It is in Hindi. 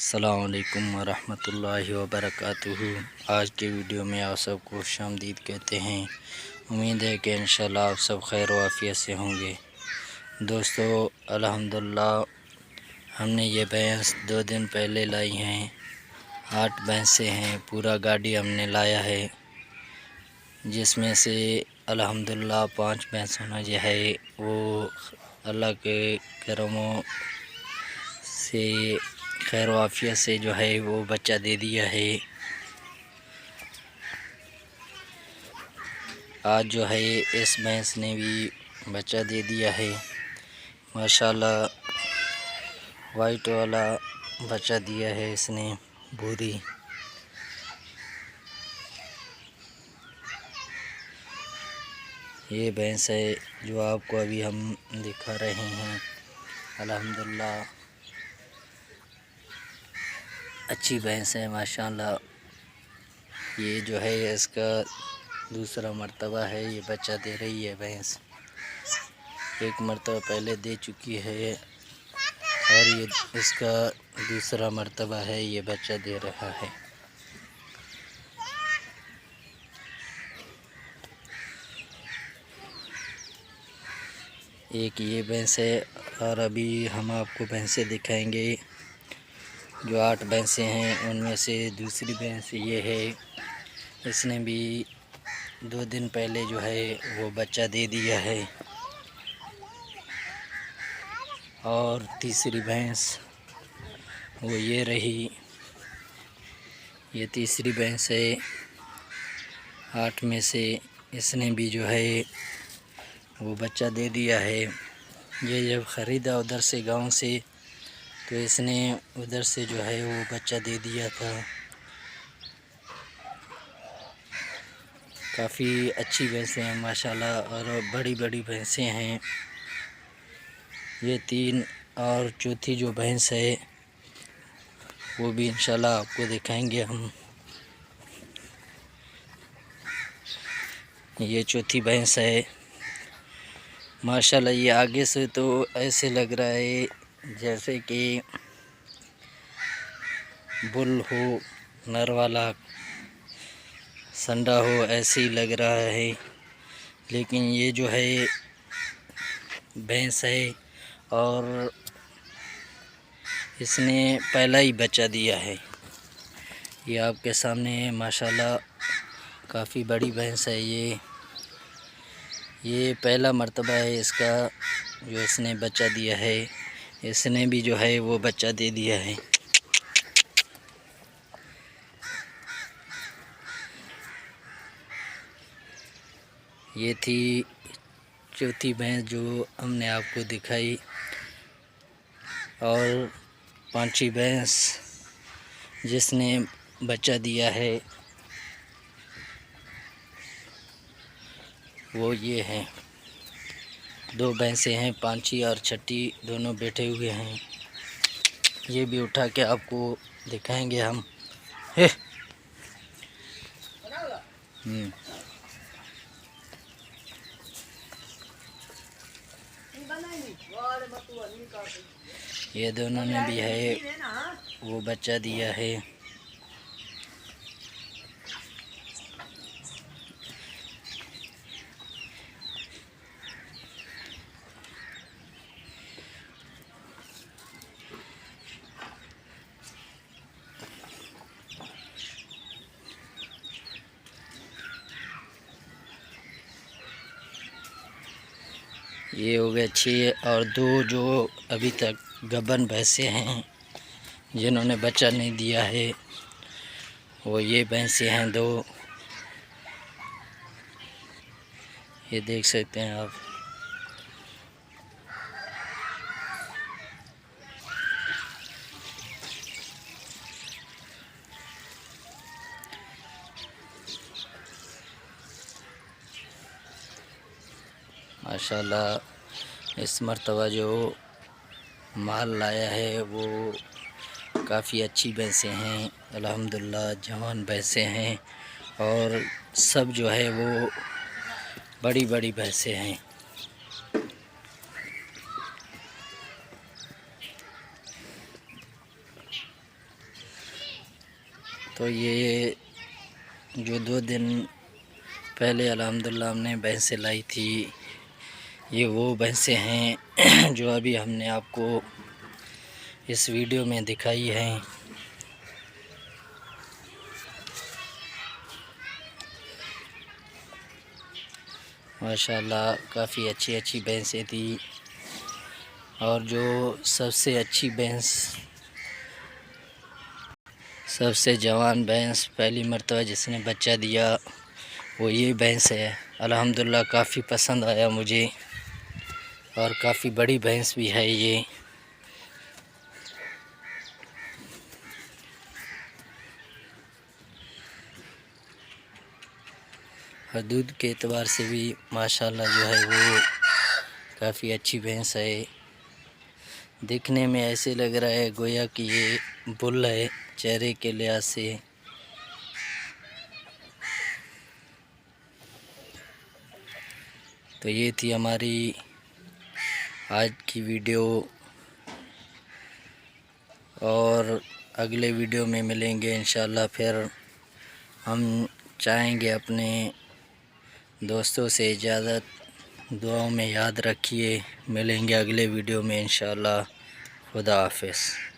अस्सलाम वालेकुम वरहमतुल्लाहि वबरकातुहू। आज के वीडियो में आप सबको खुशामदीद कहते हैं। उम्मीद है कि इंशाल्लाह आप सब खैर वाफियत से होंगे। दोस्तों अल्हम्दुलिल्लाह हमने ये भैंस 2 दिन पहले लाई हैं। 8 भैंसें हैं, पूरा गाड़ी हमने लाया है, जिसमें से अल्हम्दुलिल्लाह 5 भैंसों ने जो है वो अल्लाह के करमों से खैर वाफियत से जो है वो बच्चा दे दिया है। आज जो है इस भैंस ने भी बच्चा दे दिया है माशाल्लाह। वाइट वाला बच्चा दिया है इसने, भूरी। ये भैंस है जो आपको अभी हम दिखा रहे हैं। अल्हम्दुलिल्लाह अच्छी भैंस है माशाल्लाह। ये जो है इसका दूसरा मर्तबा है ये बच्चा दे रही है भैंस। एक मर्तबा पहले दे चुकी है और ये इसका दूसरा मर्तबा है ये बच्चा दे रहा है। एक ये भैंस है और अभी हम आपको भैंसें दिखाएंगे। जो 8 भैंसें हैं उनमें से दूसरी भैंस ये है। इसने भी 2 दिन पहले जो है वो बच्चा दे दिया है। और तीसरी भैंस वो ये रही, ये तीसरी भैंस है 8 में से। इसने भी जो है वो बच्चा दे दिया है। ये जब ख़रीदा उधर से गांव से, तो इसने उधर से जो है वो बच्चा दे दिया था। काफ़ी अच्छी भैंसें हैं माशाल्लाह और बड़ी बड़ी भैंसें हैं। ये 3 और चौथी जो भैंस है वो भी इंशाल्लाह आपको दिखाएंगे हम। ये चौथी भैंस है माशाल्लाह। ये आगे से तो ऐसे लग रहा है जैसे कि बुल हो, नर वाला संडा हो, ऐसे ही लग रहा है। लेकिन ये जो है भैंस है और इसने पहला ही बच्चा दिया है। ये आपके सामने है माशाल्लाह। काफ़ी बड़ी भैंस है ये पहला मर्तबा है इसका जो इसने बच्चा दिया है। इसने भी जो है वो बच्चा दे दिया है। ये थी चौथी भैंस जो हमने आपको दिखाई। और 5वीं भैंस जिसने बच्चा दिया है वो ये है। 2 भैंसें हैं, 5वीं और 6ठी दोनों बैठे हुए हैं। ये भी उठा के आपको दिखाएंगे हम। हे ये दोनों ने भी है वो बच्चा दिया है। ये हो गए 6 और 2 जो अभी तक गबन भैंसें हैं जिन्होंने बच्चा नहीं दिया है, वो ये भैंसें हैं 2। ये देख सकते हैं आप। माशाल्लाह इस मर्तबा जो माल लाया है वो काफ़ी अच्छी भैंसें हैं अल्हम्दुलिल्लाह। जवान भैंसें हैं और सब जो है वो बड़ी बड़ी भैंसें हैं। तो ये जो 2 दिन पहले अल्हम्दुलिल्लाह हमने भैंसें लाई थी, ये वो भैंसें हैं जो अभी हमने आपको इस वीडियो में दिखाई हैं। माशाल्लाह काफ़ी अच्छी भैंसें थी। और जो सबसे अच्छी भैंस, सबसे जवान भैंस, पहली मर्तबा जिसने बच्चा दिया वो ये भैंस है। अल्हम्दुलिल्लाह काफ़ी पसंद आया मुझे और काफ़ी बड़ी भैंस भी है ये। और दूध के एतबार से भी माशाल्लाह जो है वो काफ़ी अच्छी भैंस है। दिखने में ऐसे लग रहा है गोया कि ये बुल है चेहरे के लिहाज से। तो ये थी हमारी आज की वीडियो, और अगले वीडियो में मिलेंगे इंशाल्लाह। फिर हम चाहेंगे अपने दोस्तों से इजाज़त, दुआओं में याद रखिए। मिलेंगे अगले वीडियो में इंशाल्लाह। खुदा हाफिज़।